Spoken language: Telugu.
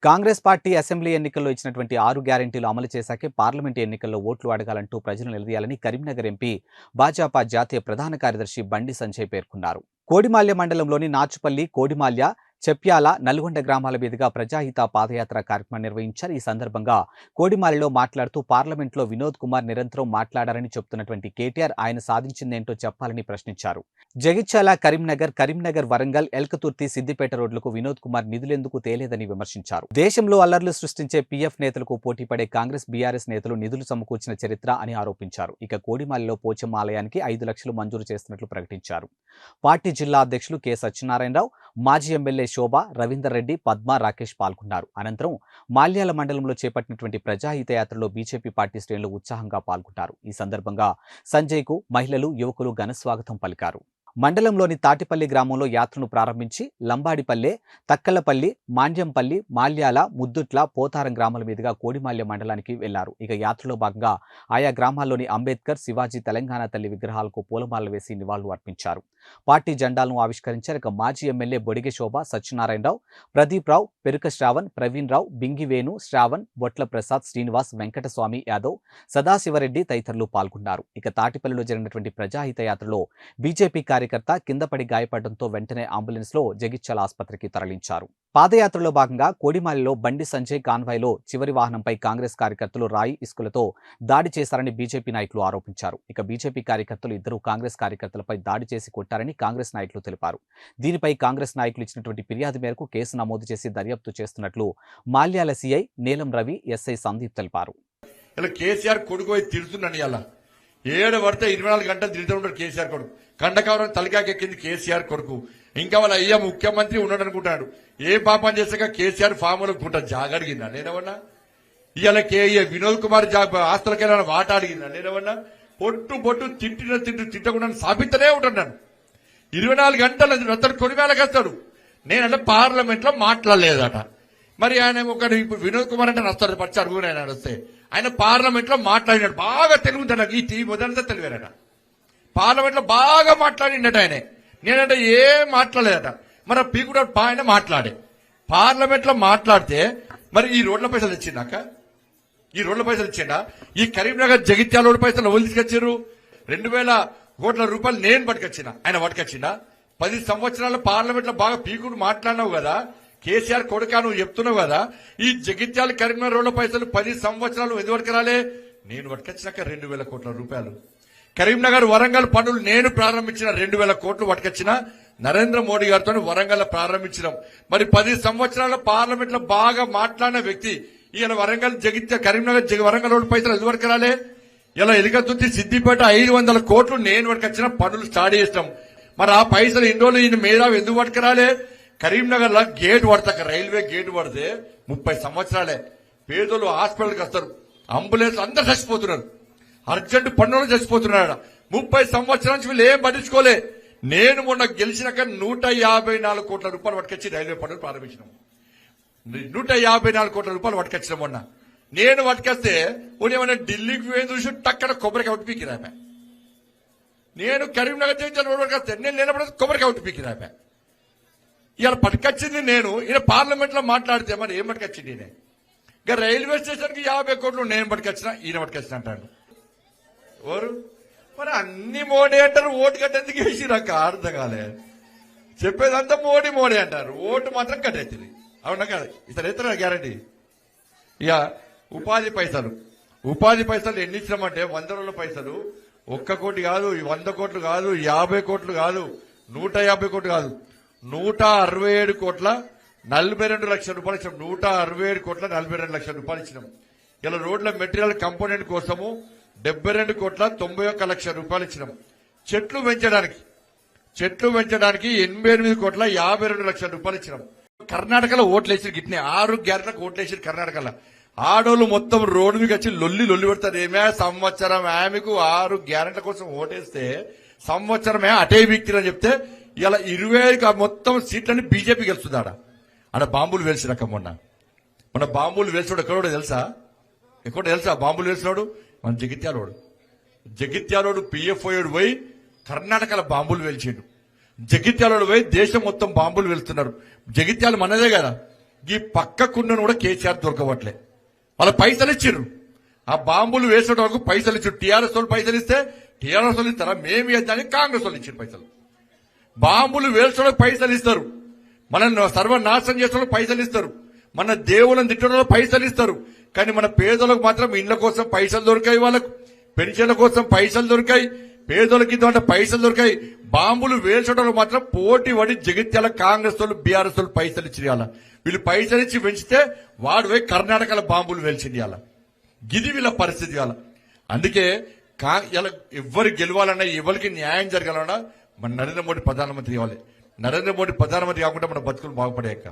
కాంగ్రెస్ పార్టీ అసెంబ్లీ ఎన్నికల్లో ఇచ్చినటువంటి 6 గ్యారెంటీలు అమలు చేశాకే పార్లమెంటు ఎన్నికల్లో ఓట్లు అడగాలంటూ ప్రజలు నిలదీయాలని కరీంనగర్ ఎంపీ భాజపా జాతీయ ప్రధాన కార్యదర్శి బండి సంజయ్ పేర్కొన్నారు. కోడిమాల్య మండలంలోని నాచుపల్లి, కోడిమాల్య, చెప్యాల, నల్గొండ గ్రామాల మీదుగా ప్రజాహిత పాదయాత్ర కార్యక్రమం నిర్వహించారు. ఈ సందర్భంగా కోడిమాల్యలో మాట్లాడుతూ పార్లమెంట్లో వినోద్ కుమార్ నిరంతరం మాట్లాడారని చెబుతున్నటువంటి కేటీఆర్ ఆయన సాధించిందేంటో చెప్పాలని ప్రశ్నించారు. జగిత్యాల, కరీంనగర్, వరంగల్, ఎల్కతుర్తి, సిద్దిపేట రోడ్లకు వినోద్ కుమార్ నిధులెందుకు తేలేదని విమర్శించారు. దేశంలో అల్లర్లు సృష్టించే పీఎఫ్ నేతలకు పోటీ పడే కాంగ్రెస్, బీఆర్ఎస్ నేతలు నిధులు సమకూర్చిన చరిత్ర అని ఆరోపించారు. ఇక కోడిమాల్యలో పోచమ్మ ఆలయానికి 5 లక్షలు మంజూరు చేస్తున్నట్లు ప్రకటించారు. పార్టీ జిల్లా అధ్యక్షులు కె సత్యనారాయణరావు, మాజీ ఎమ్మెల్యే శోభ, రవీందర్ రెడ్డి, పద్మ, రాకేష్ పాల్గొన్నారు. అనంతరం మాల్యాల మండలంలో చేపట్టినటువంటి ప్రజాహిత యాత్రలో బీజేపీ పార్టీ శ్రేణులు ఉత్సాహంగా పాల్గొన్నారు. ఈ సందర్భంగా సంజయ్కు మహిళలు, యువకులు ఘన స్వాగతం పలికారు. మండలంలోని తాటిపల్లి గ్రామంలో యాత్రను ప్రారంభించి లంబాడిపల్లె, తక్కలపల్లి, మాండ్యంపల్లి, మాల్యాల, ముద్దుట్ల, పోతారం గ్రామాల మీదుగా కోడిమాల్య మండలానికి వెళ్లారు. ఇక యాత్రలో భాగంగా ఆయా గ్రామాల్లోని అంబేద్కర్, శివాజీ, తెలంగాణ తల్లి విగ్రహాలకు పూలమాలలు వేసి నివాళులు అర్పించారు. పార్టీ జెండాలను ఆవిష్కరించారు. ఇక మాజీ ఎమ్మెల్యే బొడిగె శోభ, సత్యనారాయణరావు, ప్రదీప్ రావు, పెరుక శ్రావణ్, ప్రవీణ్ రావు, బింగివేణు, శ్రావణ్, బొట్ల ప్రసాద్, శ్రీనివాస్, వెంకటస్వామి యాదవ్, సదాశివరెడ్డి తదితరులు పాల్గొన్నారు. ఇక తాటిపల్లిలో జరిగినటువంటి ప్రజాహిత యాత్రలో బీజేపీ కార్యకర్త కిందపడి గాయపడడంతో వెంటనే అంబులెన్స్ లో జగిత్యాల ఆసుపత్రికి తరలించారు. పాదయాత్రలో భాగంగా కోడిమాలిలో బండి సంజయ్ కాన్వాయ్లో చివరి వాహనంపై కాంగ్రెస్ కార్యకర్తలు రాయి, ఇసుకలతో దాడి చేశారని బీజేపీ నాయకులు ఆరోపించారు. ఇక బీజేపీ కార్యకర్తలు ఇద్దరు కాంగ్రెస్ కార్యకర్తలపై దాడి చేసి కొట్టారని కాంగ్రెస్ నాయకులు తెలిపారు. దీనిపై కాంగ్రెస్ నాయకులు ఇచ్చినటువంటి ఫిర్యాదు మేరకు కేసు నమోదు చేసి దర్యాప్తు చేస్తున్నట్లు మాల్యాల సీఐ నీలం రవి, ఎస్ఐ సందీప్ తెలిపారు. కేసీఆర్ కొడుకు తిడుతున్నాను ఇలా 7 పడితే 24 గంటలు తిరుగుతూ ఉంటాడు కేసీఆర్ కొడుకు. కండకవరం తలికాకెక్కింది కేసీఆర్ కొడుకు. ఇంకా వాళ్ళ అయ్యా ముఖ్యమంత్రి ఉన్నాడు అనుకుంటాడు. ఏ పాపం చేసాక కేసీఆర్ ఫామ్ లో ఉంటా జాగ అడిగిందా నేనేమన్నా? ఇవాళ వినోద్ కుమార్ ఆస్తులకైనా మాట అడిగిందా నేనేమన్నా? పొట్టు తిట్టకుండా సాబితనే ఉంటున్నాను. 24 గంటలు అతడు కొడిమేళకి వస్తాడు. నేనంటే పార్లమెంట్ లో మాట్లాడలేదట. మరి ఆయన ఒకటి వినోద్ కుమార్ అంటే వస్తాడు పచ్చి అడుగునే ఆయన వస్తే ఆయన పార్లమెంట్ లో మాట్లాడినాడు. బాగా తెలుగుతాడు. ఈ టీవీ మొదలంతా తెలివారట. పార్లమెంట్ లో బాగా మాట్లాడిండట ఆయన. నేనంటే ఏం మాట్లాడలేదట. మరి పీకుడు ఆయన మాట్లాడే పార్లమెంట్ లో మాట్లాడితే మరి ఈ రోడ్ల పైసలు ఇచ్చిందాక ఈ రోడ్ల పైసలు ఇచ్చిండా? ఈ కరీంనగర్ జగిత్యాల రోడ్డు పైసలు ఎవరు తీసుకొచ్చారు? 2000 కోట్ల రూపాయలు నేను పట్టుకొచ్చిన, ఆయన పట్టుకొచ్చిండా? 10 సంవత్సరాల పార్లమెంట్ లో బాగా పీకుడు మాట్లాడినావు కదా కేసీఆర్ కొడుకా, నువ్వు చెప్తున్నావు కదా ఈ జగిత్యాల కరీంనగర్ రోడ్ల పైసలు 10 సంవత్సరాలు ఎందుకు పట్టుకురాలే? నేను పట్టుకొచ్చినాక 2000 కోట్ల రూపాయలు. కరీంనగర్, వరంగల్ పనులు నేను ప్రారంభించిన 2000 కోట్లు పట్టుకొచ్చిన నరేంద్ర మోడీ గారితో వరంగల్ ప్రారంభించినాం. మరి 10 సంవత్సరాల పార్లమెంట్ లో బాగా మాట్లాడిన వ్యక్తి ఈయన వరంగల్, కరీంనగర్, వరంగల్ రోడ్డు పైసలు ఎందుకు పట్టుకురాలే? ఇలా ఎలుకతుర్తి, సిద్దిపేట 500 కోట్లు నేను పట్టుకొచ్చిన పనులు స్టార్ట్ చేసినాం. మరి ఆ పైసలు ఇన్ని రోజులు ఈయన మేధావి ఎందుకు పట్టుకురాలే? కరీంనగర్ లో గేట్ పడతాక రైల్వే గేట్ పడితే 30 సంవత్సరాలే. పేదలు హాస్పిటల్కి వస్తారు, అంబులెన్స్ అందరు చచ్చిపోతున్నారు, అర్జెంట్ పన్నులు చచ్చిపోతున్నాడు. 30 సంవత్సరాల నుంచి వీళ్ళు ఏం పట్టించుకోలే. నేను మొన్న గెలిచినాక 154 కోట్ల రూపాయలు పట్టుకొచ్చి రైల్వే పనులు ప్రారంభించినాం. 154 కోట్ల రూపాయలు పట్టుకొచ్చిన మొన్న. నేను పట్టుకొస్తే ఏమన్నా ఢిల్లీకి పోయి చూసి టక్కడ కొబ్బరికాయ ఒకటి పీకి రాపా. నేను కరీంనగర్ నుంచి రోడ్డు పట్టుకొస్తే నేను లేనప్పుడు కొబ్బరికాయ ఒకటి పీకి రాపా. ఇవాళ పట్టుకొచ్చింది నేను. ఈయన పార్లమెంట్ లో మాట్లాడితే మరి ఏం పట్టుకొచ్చింది ఈయన? ఇంకా రైల్వే స్టేషన్ కి 50 కోట్లు నేను పట్టుకొచ్చిన, ఈయన పట్టుకొచ్చిన అంటాడు. ఎవరు మరి? అన్ని మోడీ అంటారు. ఓటు కట్టేందుకు వేసి నాకు అర్థం కాలే. చెప్పేదంతా మోడీ అంటారు, ఓటు మాత్రం కట్టేస్తుంది. అవునా కదా? ఇతను ఎత్తున్నా గ్యారంటీ. ఇక ఉపాధి పైసలు ఎన్ని ఇచ్చినామంటే 100 రోజుల పైసలు 1 కోటి కాదు, 100 కోట్లు కాదు, 50 కోట్లు కాదు, 150 కోట్లు కాదు, 167 కోట్ల 42 లక్షల రూపాయలు ఇచ్చినాం. 167 కోట్ల 42 లక్షల రూపాయలు ఇచ్చినాం. ఇలా రోడ్ల మెటీరియల్ కంపోనెంట్ కోసము 72 కోట్ల 91 లక్షల రూపాయలు ఇచ్చినాం. చెట్లు పెంచడానికి 88 కోట్ల 52 లక్షల రూపాయలు ఇచ్చినాం. కర్ణాటకలో ఓట్లు వేసి గిట్నే 6 గ్యారెంట్లకు ఓట్లు వేసి కర్ణాటకలో ఆడోళ్ళు మొత్తం రోడ్డు మీకు వచ్చి లొల్లి పెడతారు. ఏమే సంవత్సరం ఆమెకు 6 గ్యారెంట్ల కోసం ఓటేస్తే సంవత్సరమే అటే వ్యక్తిని చెప్తే ఇలా 20 మొత్తం సీట్లన్నీ బీజేపీ గెలుస్తుంది. ఆడ బాంబులు వేల్చినాక మొన్న బాంబులు వేల్చాడు ఎక్కడో తెలుసా? బాంబులు వేసినాడు మన జగిత్యాలోడు పిఎఫ్ఓడు పోయి కర్ణాటకలో బాంబులు వేల్చిండు. జగిత్యాలోడు పోయి దేశం మొత్తం బాంబులు వేలుస్తున్నారు. జగిత్యాల మనదే కదా, ఈ పక్కకున్న కూడా కేసీఆర్ దొరకవట్లే. వాళ్ళ పైసలు ఇచ్చిర్రు, ఆ బాంబులు వేసే వరకు పైసలు ఇచ్చారు. టీఆర్ఎస్ వాళ్ళు పైసలు ఇస్తే టీఆర్ఎస్ వాళ్ళు ఇస్తారా, మేము ఇద్దానికి కాంగ్రెస్ వాళ్ళు ఇచ్చారు పైసలు. బాంబులు వేల్చడానికి పైసలు ఇస్తారు, మన సర్వనాశనం చేసే పైసలు ఇస్తారు, మన దేవులను తిట్టడంలో పైసలు ఇస్తారు. కానీ మన పేదలకు మాత్రం ఇండ్ల కోసం పైసలు దొరికాయి, వాళ్ళకు పెన్షన్ల కోసం పైసలు దొరికాయి, పేదోళ్ళకి ఇద్దామంటే పైసలు దొరికాయి. బాంబులు వేల్చడంలో మాత్రం పోటీ పడి జగిత్యాల కాంగ్రెస్ వాళ్ళు బీఆర్ఎస్ వాళ్ళు పైసలు ఇచ్చి వీళ్ళు పైసలు ఇచ్చి పెంచితే వాడు పోయి కర్ణాటకలో బాంబులు వేల్చింది అలా. గిది వీళ్ళ పరిస్థితి అలా. అందుకే ఇలా ఎవరు గెలవాలన్నా, ఎవరికి న్యాయం జరగాలన్నా మన నరేంద్ర మోడీ ప్రధానమంత్రి కావాలి. నరేంద్ర మోడీ ప్రధానమంత్రి కాకుండా మన బతుకులు బాగుపడేక